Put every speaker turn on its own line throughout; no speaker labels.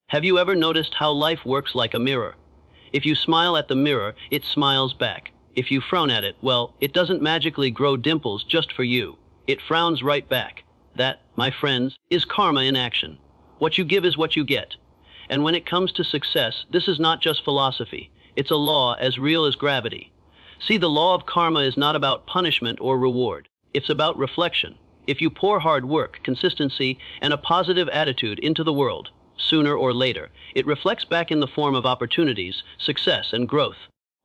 Have you ever noticed how life works like a mirror? If you smile at the mirror, it smiles back. If you frown at it, well, it doesn't magically grow dimples just for you. It frowns right back. That, my friends, is karma in action. What you give is what you get. And when it comes to success, this is not just philosophy. It's a law as real as gravity. See, the law of karma is not about punishment or reward. It's about reflection. If you pour hard work, consistency, and a positive attitude into the world, sooner or later, it reflects back in the form of opportunities, success, and growth.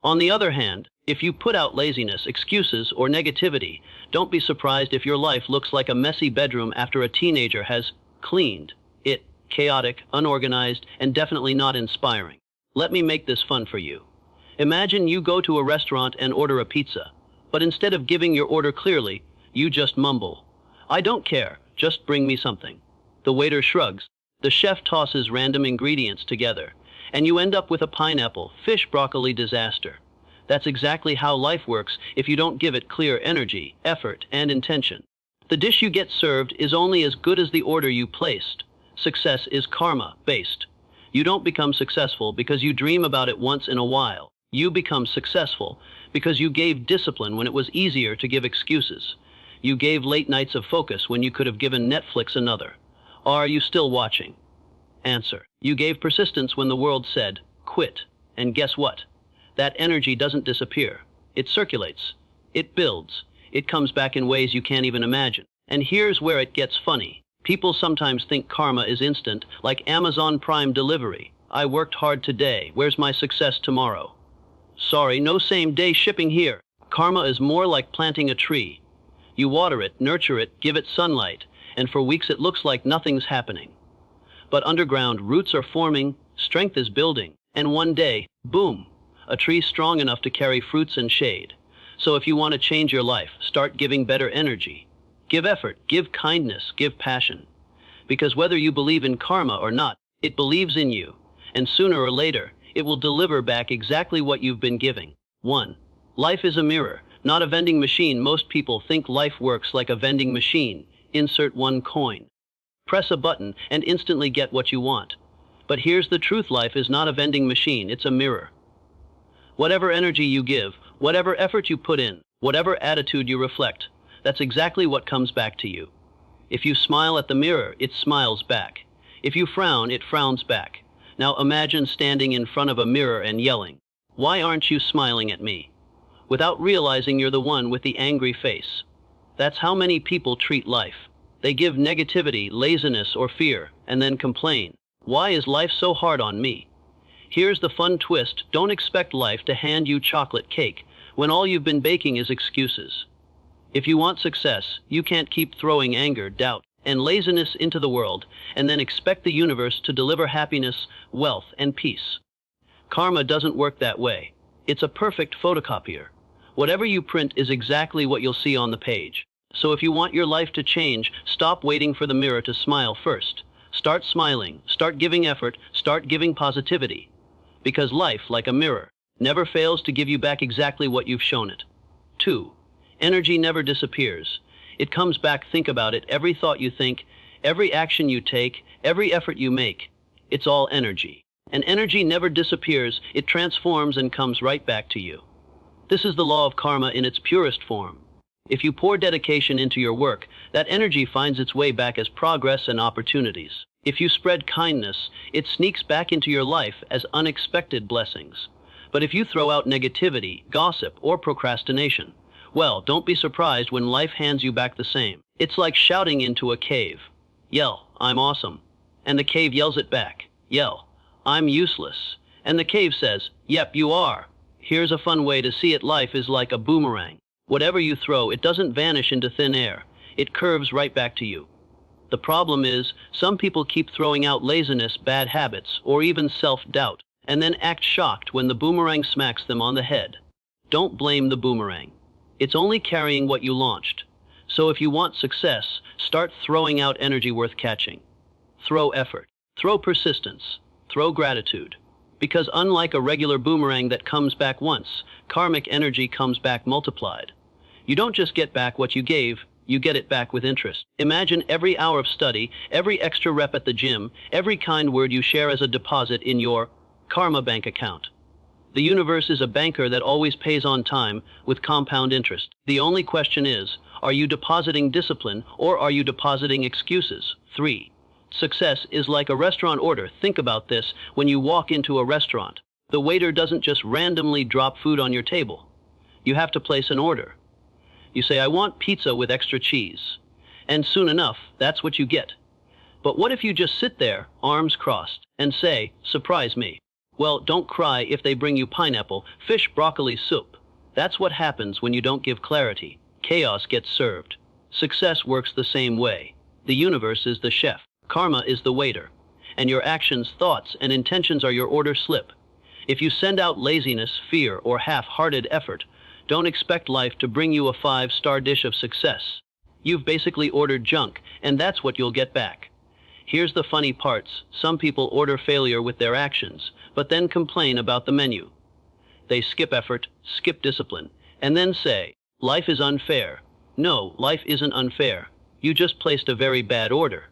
On the other hand, if you put out laziness, excuses, or negativity, don't be surprised if your life looks like a messy bedroom after a teenager has cleaned it. Chaotic, unorganized, and definitely not inspiring. Let me make this fun for you. Imagine you go to a restaurant and order a pizza, but instead of giving your order clearly, you just mumble, "I don't care, just bring me something." The waiter shrugs, the chef tosses random ingredients together, and you end up with a pineapple, fish, broccoli disaster. That's exactly how life works if you don't give it clear energy, effort, and intention. The dish you get served is only as good as the order you placed. Success is karma-based. You don't become successful because you dream about it once in a while. You become successful because you gave discipline when it was easier to give excuses. You gave late nights of focus when you could have given Netflix another. Are you still watching? Answer: you gave persistence when the world said, quit. And guess what? That energy doesn't disappear. It circulates. It builds. It comes back in ways you can't even imagine. And here's where it gets funny. People sometimes think karma is instant, like Amazon Prime delivery. I worked hard today. Where's my success tomorrow? Sorry, no same-day shipping here. Karma is more like planting a tree. You water it, nurture it, give it sunlight, and for weeks it looks like nothing's happening. But underground, roots are forming, strength is building, and one day, boom, a tree strong enough to carry fruits and shade. So if you want to change your life, start giving better energy. Give effort, give kindness, give passion. Because whether you believe in karma or not, it believes in you, and sooner or later, it will deliver back exactly what you've been giving. 1. Life is a mirror, not a vending machine. Most people think life works like a vending machine. Insert one coin. Press a button and instantly get what you want. But here's the truth: life is not a vending machine, it's a mirror. Whatever energy you give, whatever effort you put in, whatever attitude you reflect, that's exactly what comes back to you. If you smile at the mirror, it smiles back. If you frown, it frowns back. Now imagine standing in front of a mirror and yelling, "Why aren't you smiling at me?" without realizing you're the one with the angry face. That's how many people treat life. They give negativity, laziness, or fear, and then complain, "Why is life so hard on me?" Here's the fun twist: don't expect life to hand you chocolate cake when all you've been baking is excuses. If you want success, you can't keep throwing anger, doubt, and laziness into the world and then expect the universe to deliver happiness, wealth, and peace. Karma doesn't work that way. It's a perfect photocopier. Whatever you print is exactly what you'll see on the page. So if you want your life to change, stop waiting for the mirror to smile first. Start smiling, start giving effort, start giving positivity. Because life, like a mirror, never fails to give you back exactly what you've shown it. 2. Energy never disappears. It comes back. Think about it. Every thought you think, every action you take, every effort you make, it's all energy. And energy never disappears. It transforms and comes right back to you. This is the law of karma in its purest form. If you pour dedication into your work, that energy finds its way back as progress and opportunities. If you spread kindness, it sneaks back into your life as unexpected blessings. But if you throw out negativity, gossip, or procrastination, well, don't be surprised when life hands you back the same. It's like shouting into a cave. Yell, "I'm awesome." And the cave yells it back. Yell, "I'm useless." And the cave says, "Yep, you are." Here's a fun way to see it: life is like a boomerang. Whatever you throw, it doesn't vanish into thin air. It curves right back to you. The problem is, some people keep throwing out laziness, bad habits, or even self-doubt, and then act shocked when the boomerang smacks them on the head. Don't blame the boomerang. It's only carrying what you launched. So if you want success, start throwing out energy worth catching. Throw effort. Throw persistence. Throw gratitude. Because unlike a regular boomerang that comes back once, karmic energy comes back multiplied. You don't just get back what you gave, you get it back with interest. Imagine every hour of study, every extra rep at the gym, every kind word you share as a deposit in your karma bank account. The universe is a banker that always pays on time with compound interest. The only question is, are you depositing discipline or are you depositing excuses? 3. Success is like a restaurant order. Think about this when you walk into a restaurant. The waiter doesn't just randomly drop food on your table. You have to place an order. You say, I want pizza with extra cheese. And soon enough, that's what you get. But what if you just sit there, arms crossed, and say, surprise me? Well, don't cry if they bring you pineapple, fish, broccoli soup. That's what happens when you don't give clarity. Chaos gets served. Success works the same way. The universe is the chef. Karma is the waiter. And your actions, thoughts, and intentions are your order slip. If you send out laziness, fear, or half-hearted effort, don't expect life to bring you a 5-star dish of success. You've basically ordered junk, and that's what you'll get back. Here's the funny parts. Some people order failure with their actions, but then complain about the menu. They skip effort, skip discipline, and then say, life is unfair. No, life isn't unfair. You just placed a very bad order.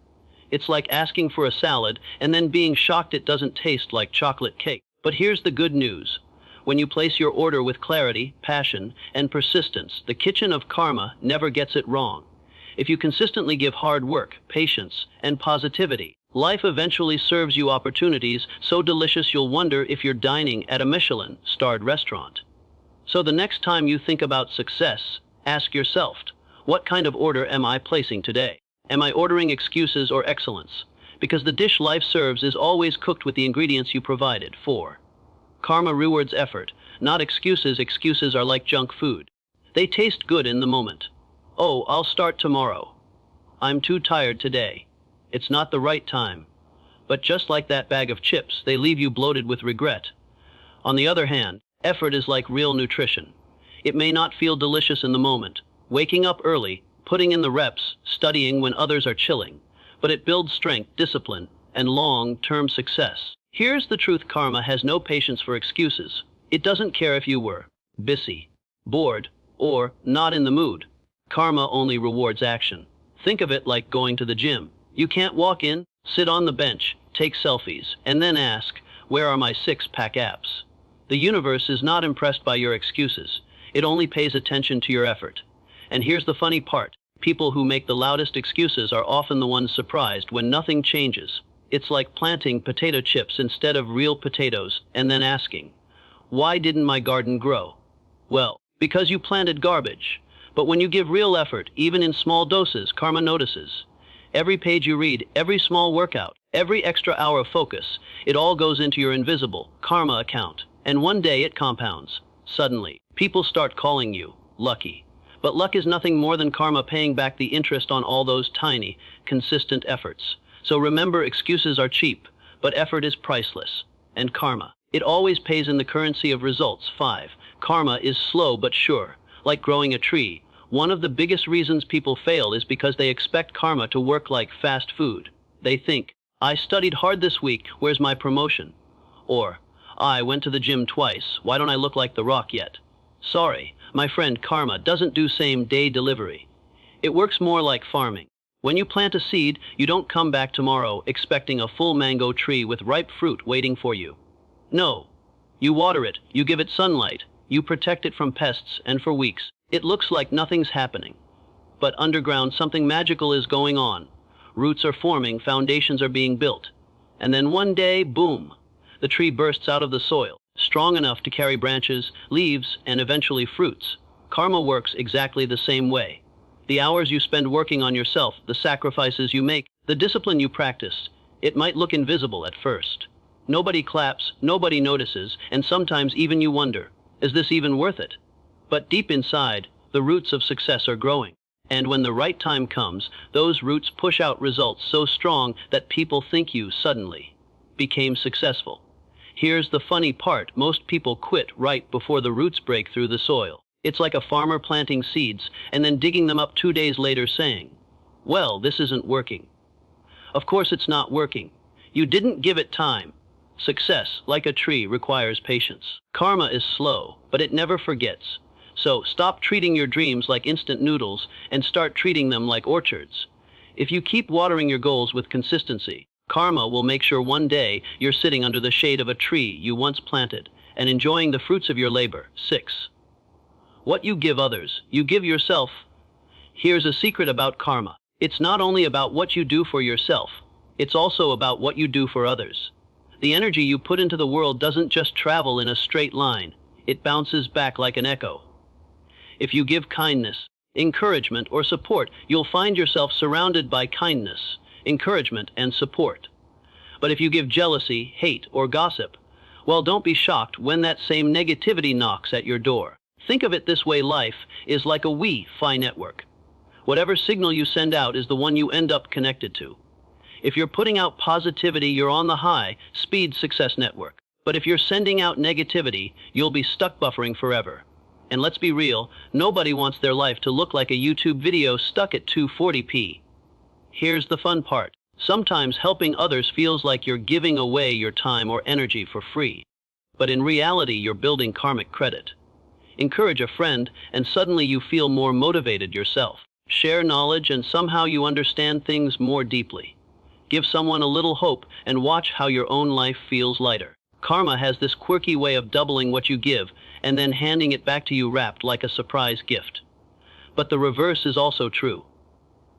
It's like asking for a salad and then being shocked it doesn't taste like chocolate cake. But here's the good news. When you place your order with clarity, passion, and persistence, the kitchen of karma never gets it wrong. If you consistently give hard work, patience, and positivity, life eventually serves you opportunities so delicious you'll wonder if you're dining at a Michelin-starred restaurant. So the next time you think about success, ask yourself, what kind of order am I placing today? Am I ordering excuses or excellence? Because the dish life serves is always cooked with the ingredients you provided. 4. Karma rewards effort, not excuses. Excuses are like junk food. They taste good in the moment. Oh, I'll start tomorrow. I'm too tired today. It's not the right time. But just like that bag of chips, they leave you bloated with regret. On the other hand, effort is like real nutrition. It may not feel delicious in the moment, waking up early, putting in the reps, studying when others are chilling, but it builds strength, discipline, and long-term success. Here's the truth. Karma has no patience for excuses. It doesn't care if you were busy, bored, or not in the mood. Karma only rewards action. Think of it like going to the gym. You can't walk in, sit on the bench, take selfies, and then ask, where are my 6-pack abs? The universe is not impressed by your excuses. It only pays attention to your effort. And here's the funny part. People who make the loudest excuses are often the ones surprised when nothing changes. It's like planting potato chips instead of real potatoes and then asking, why didn't my garden grow? Well, because you planted garbage. But when you give real effort, even in small doses, karma notices. Every page you read, every small workout, every extra hour of focus, it all goes into your invisible karma account. And one day it compounds. Suddenly, people start calling you lucky. But luck is nothing more than karma paying back the interest on all those tiny, consistent efforts. So remember, excuses are cheap, but effort is priceless. And karma, it always pays in the currency of results. 5. Karma is slow but sure, like growing a tree. One of the biggest reasons people fail is because they expect karma to work like fast food. They think, I studied hard this week, where's my promotion? Or, I went to the gym twice, why don't I look like The Rock yet? Sorry, my friend, karma doesn't do same-day delivery. It works more like farming. When you plant a seed, you don't come back tomorrow expecting a full mango tree with ripe fruit waiting for you. No. You water it, you give it sunlight, you protect it from pests, and for weeks, it looks like nothing's happening. But underground, something magical is going on. Roots are forming, foundations are being built. And then one day, boom, the tree bursts out of the soil, strong enough to carry branches, leaves, and eventually fruits. Karma works exactly the same way. The hours you spend working on yourself, the sacrifices you make, the discipline you practice, it might look invisible at first. Nobody claps, nobody notices, and sometimes even you wonder, is this even worth it? But deep inside, the roots of success are growing. And when the right time comes, those roots push out results so strong that people think you suddenly became successful. Here's the funny part. Most people quit right before the roots break through the soil. It's like a farmer planting seeds and then digging them up 2 days later saying, well, this isn't working. Of course it's not working. You didn't give it time. Success, like a tree, requires patience. Karma is slow, but it never forgets. So stop treating your dreams like instant noodles and start treating them like orchards. If you keep watering your goals with consistency, karma will make sure one day you're sitting under the shade of a tree you once planted and enjoying the fruits of your labor. 6. What you give others, you give yourself. Here's a secret about karma. It's not only about what you do for yourself, it's also about what you do for others. The energy you put into the world doesn't just travel in a straight line, it bounces back like an echo. If you give kindness, encouragement, or support, you'll find yourself surrounded by kindness, encouragement, and support. But if you give jealousy, hate, or gossip, well, don't be shocked when that same negativity knocks at your door. Think of it this way: life is like a Wi-Fi network. Whatever signal you send out is the one you end up connected to. If you're putting out positivity, you're on the high-speed success network. But if you're sending out negativity, you'll be stuck buffering forever. And let's be real, nobody wants their life to look like a YouTube video stuck at 240p. Here's the fun part. Sometimes helping others feels like you're giving away your time or energy for free. But in reality, you're building karmic credit. Encourage a friend, and suddenly you feel more motivated yourself. Share knowledge, and somehow you understand things more deeply. Give someone a little hope, and watch how your own life feels lighter. Karma has this quirky way of doubling what you give, and then handing it back to you wrapped like a surprise gift. But the reverse is also true.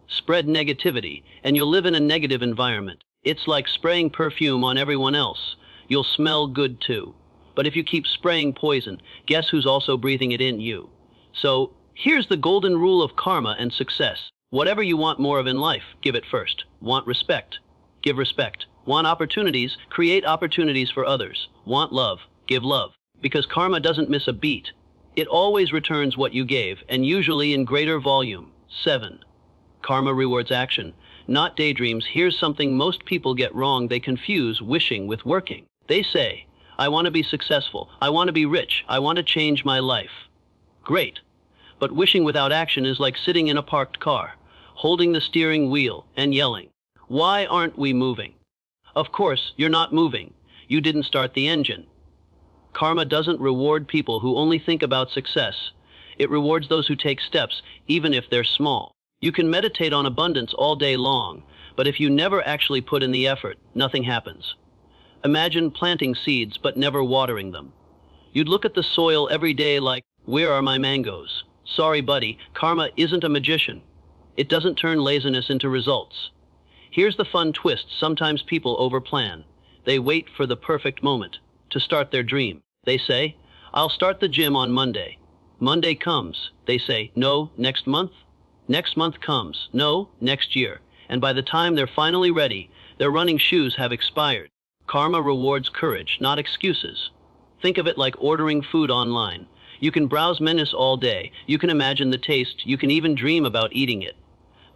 Spread negativity, and you'll live in a negative environment. It's like spraying perfume on everyone else. You'll smell good too. But if you keep spraying poison, guess who's also breathing it in? You. So, here's the golden rule of karma and success. Whatever you want more of in life, give it first. Want respect? Give respect. Want opportunities? Create opportunities for others. Want love? Give love. Because karma doesn't miss a beat. It always returns what you gave, and usually in greater volume. 7. Karma rewards action, not daydreams. Here's something most people get wrong. They confuse wishing with working. They say, I want to be successful, I want to be rich, I want to change my life. Great. But wishing without action is like sitting in a parked car, holding the steering wheel and yelling, why aren't we moving? Of course, you're not moving. You didn't start the engine. Karma doesn't reward people who only think about success. It rewards those who take steps, even if they're small. You can meditate on abundance all day long, but if you never actually put in the effort, nothing happens. Imagine planting seeds but never watering them. You'd look at the soil every day like, where are my mangoes? Sorry, buddy, karma isn't a magician. It doesn't turn laziness into results. Here's the fun twist. Sometimes people overplan. They wait for the perfect moment to start their dream. They say, I'll start the gym on Monday. Monday comes. They say, no, next month. Next month comes. No, next year. And by the time they're finally ready, their running shoes have expired. Karma rewards courage, not excuses. Think of it like ordering food online. You can browse menus all day. You can imagine the taste. You can even dream about eating it.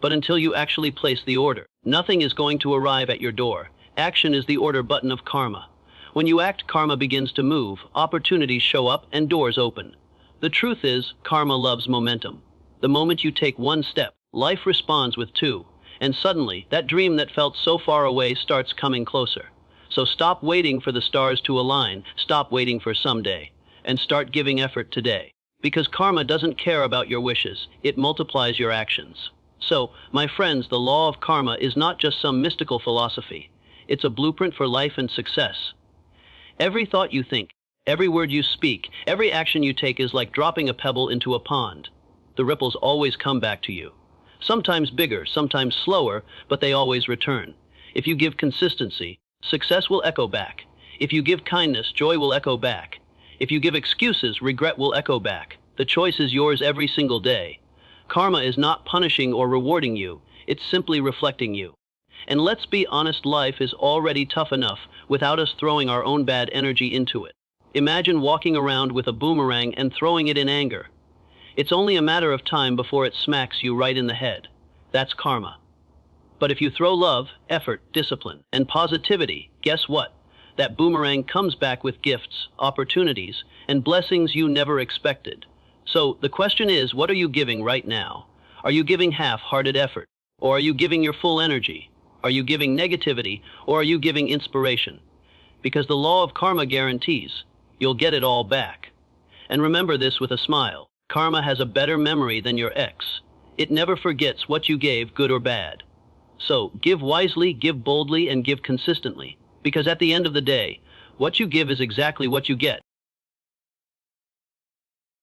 But until you actually place the order, nothing is going to arrive at your door. Action is the order button of karma. When you act, karma begins to move, opportunities show up, and doors open. The truth is, karma loves momentum. The moment you take one step, life responds with two, and suddenly, that dream that felt so far away starts coming closer. So stop waiting for the stars to align, stop waiting for someday, and start giving effort today. Because karma doesn't care about your wishes, it multiplies your actions. So, my friends, the law of karma is not just some mystical philosophy. It's a blueprint for life and success. Every thought you think, every word you speak, every action you take is like dropping a pebble into a pond. The ripples always come back to you. Sometimes bigger, sometimes slower, but they always return. If you give consistency, success will echo back. If you give kindness, joy will echo back. If you give excuses, regret will echo back. The choice is yours every single day. Karma is not punishing or rewarding you. It's simply reflecting you. And let's be honest, life is already tough enough without us throwing our own bad energy into it. Imagine walking around with a boomerang and throwing it in anger. It's only a matter of time before it smacks you right in the head. That's karma. But if you throw love, effort, discipline, and positivity, guess what? That boomerang comes back with gifts, opportunities, and blessings you never expected. So the question is, what are you giving right now? Are you giving half-hearted effort? Or are you giving your full energy? Are you giving negativity? Or are you giving inspiration? Because the law of karma guarantees you'll get it all back. And remember this with a smile. Karma has a better memory than your ex. It never forgets what you gave, good or bad. So, give wisely, give boldly, and give consistently. Because at the end of the day, what you give is exactly what you get.